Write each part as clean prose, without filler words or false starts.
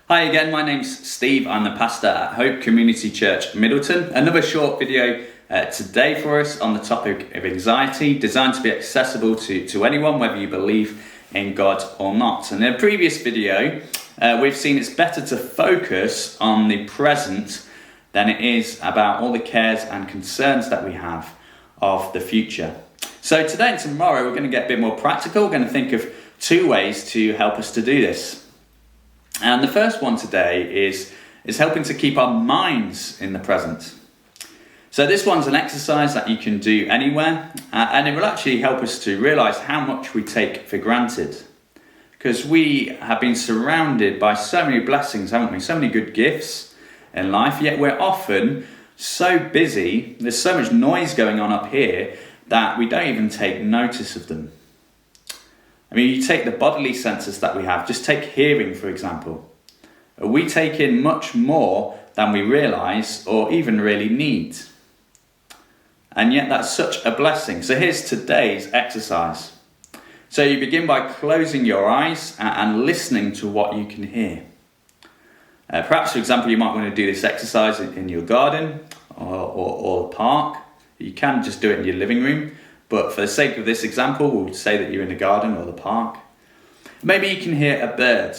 Hi again, my name's Steve. I'm the pastor at Hope Community Church, Middleton. Another short video today for us on the topic of anxiety, designed to be accessible to anyone, whether you believe in God or not. And in a previous video, we've seen it's better to focus on the present than it is about all the cares and concerns that we have of the future. So today and tomorrow, we're going to get a bit more practical. We're going to think of two ways to help us to do this. And the first one today is helping to keep our minds in the present. So this one's an exercise that you can do anywhere, and it will actually help us to realise how much we take for granted. Because we have been surrounded by so many blessings, haven't we? So many good gifts in life, yet we're often so busy, there's so much noise going on up here, that we don't even take notice of them. I mean, you take the bodily senses that we have, just take hearing, for example. We take in much more than we realise or even really need. And yet that's such a blessing. So here's today's exercise. So you begin by closing your eyes and listening to what you can hear. Perhaps, for example, you might want to do this exercise in your garden or a park. You can just do it in your living room. But for the sake of this example, we'll say that you're in the garden or the park. Maybe you can hear a bird.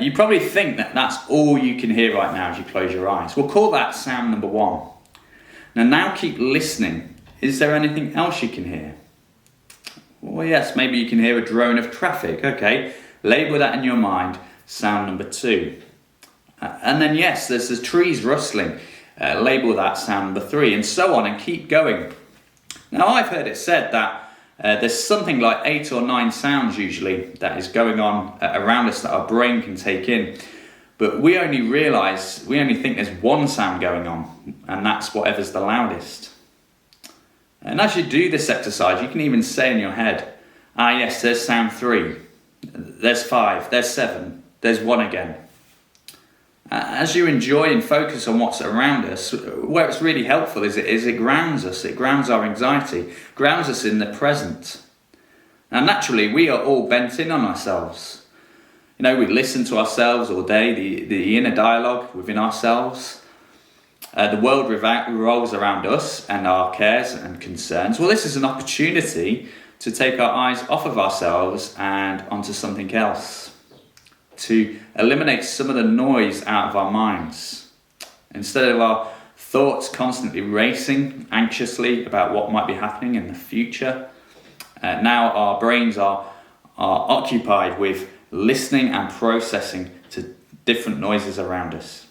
You probably think that that's all you can hear right now as you close your eyes. We'll call that sound number one. Now keep listening. Is there anything else you can hear? Well, yes, maybe you can hear a drone of traffic. Okay, label that in your mind, sound number two. And then yes, there's the trees rustling. Label that sound number three, and so on, and keep going. Now, I've heard it said that there's something like 8 or 9 sounds usually that is going on around us that our brain can take in. But we only think there's one sound going on, and that's whatever's the loudest. And as you do this exercise, you can even say in your head, yes, there's sound 3, there's 5, there's 7, there's 1 again. As you enjoy and focus on what's around us, where it's really helpful is it grounds us, it grounds our anxiety, grounds us in the present. Now naturally, we are all bent in on ourselves. You know, we listen to ourselves all day, the inner dialogue within ourselves. The world revolves around us and our cares and concerns. Well, this is an opportunity to take our eyes off of ourselves and onto something else, to eliminate some of the noise out of our minds. Instead of our thoughts constantly racing anxiously about what might be happening in the future, now our brains are occupied with listening and processing to different noises around us.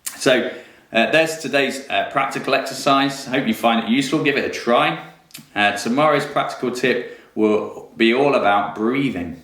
So there's today's practical exercise. I hope you find it useful. Give it a try. Tomorrow's practical tip will be all about breathing.